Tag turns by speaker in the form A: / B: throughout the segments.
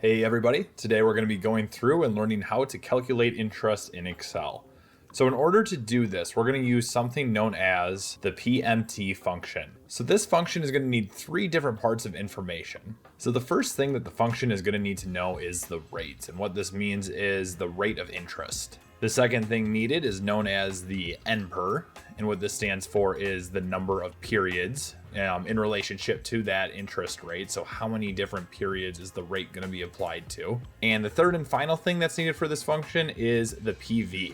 A: Hey everybody, today we're going to be going through and learning how to calculate interest in Excel. So in order to do this, we're going to use something known as the PMT function. So this function is going to need three different parts of information. So the first thing that the function is going to need to know is the rate, and what this means is the rate of interest. The second thing needed is known as the NPER, and what this stands for is the number of periods in relationship to that interest rate. So how many different periods is the rate going to be applied to? And the third and final thing that's needed for this function is the PV.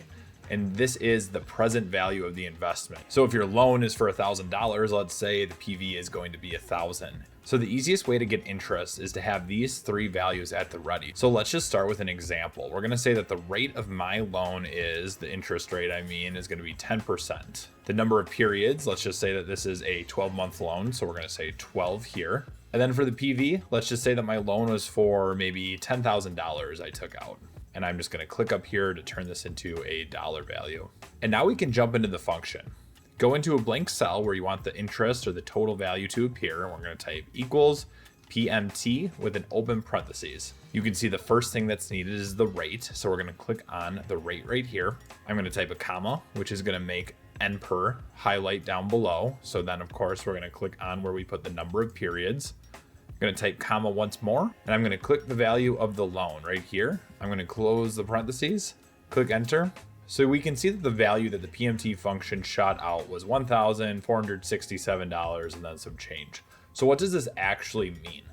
A: And this is the present value of the investment. So if your loan is for $1,000, let's say the PV is going to be 1,000. So the easiest way to get interest is to have these three values at the ready. So let's just start with an example. We're going to say that the rate of my loan is, the interest rate is going to be 10%. The number of periods, let's just say that this is a 12-month loan. So we're going to say 12 here. And then for the PV, let's just say that my loan was for maybe $10,000 I took out. And I'm just going to click up here to turn this into a dollar value. And now we can jump into the function. Go into a blank cell where you want the interest or the total value to appear. And we're going to type equals PMT with an open parentheses. You can see the first thing that's needed is the rate. So we're going to click on the rate right here. I'm going to type a comma, which is going to make NPER highlight down below. So then of course we're going to click on where we put the number of periods. I'm going to type comma once more, and I'm going to click the value of the loan right here. I'm going to close the parentheses, click enter. So we can see that the value that the PMT function shot out was $1,467 and then some change. So what does this actually mean?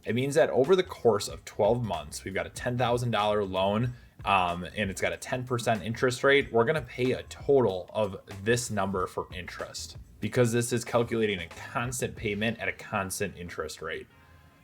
A: It means that over the course of 12 months, we've got a $10,000 loan and it's got a 10% interest rate. We're going to pay a total of this number for interest because this is calculating a constant payment at a constant interest rate.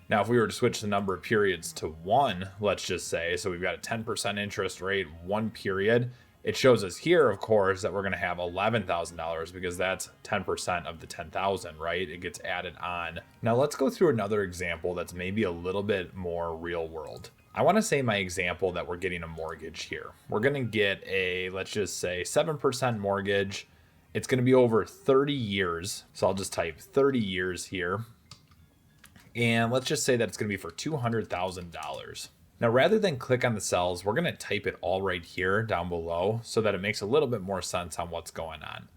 A: Now, if we were to switch the number of periods to 1, let's just say, so we've got a 10% interest rate, 1 period, it shows us here, of course, that we're going to have $11,000 because that's 10% of the 10,000, right? It gets added on. Now, let's go through another example that's maybe a little bit more real world. I want to say my example that we're getting a mortgage here. We're going to get a, let's just say, 7% mortgage. It's going to be over 30 years. So I'll just type 30 years here. And let's just say that it's going to be for $200,000. Now, rather than click on the cells, we're going to type it all right here down below so that it makes a little bit more sense on what's going on.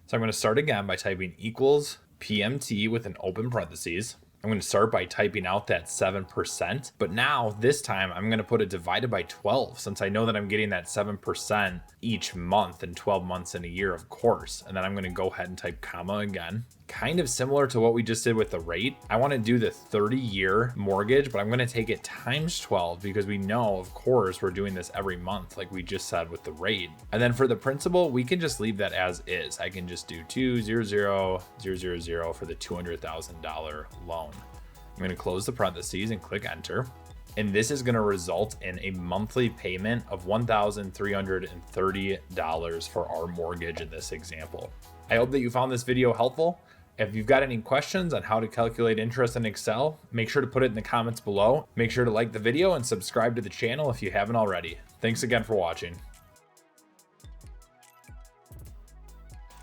A: So I'm going to start again by typing equals PMT with an open parentheses. I'm going to start by typing out that 7%, but now this time I'm going to put it divided by 12 since I know that I'm getting that 7% each month and 12 months in a year, of course. And then I'm going to go ahead and type comma again. Kind of similar to what we just did with the rate. I want to do the 30-year mortgage, but I'm going to take it times 12 because we know, of course, we're doing this every month like we just said with the rate. And then for the principal, we can just leave that as is. I can just do 200,000 for the $200,000 loan. I'm going to close the parentheses and click enter. And this is going to result in a monthly payment of $1,330 for our mortgage in this example. I hope that you found this video helpful. If you've got any questions on how to calculate interest in Excel, make sure to put it in the comments below. Make sure to like the video and subscribe to the channel if you haven't already. Thanks again for watching.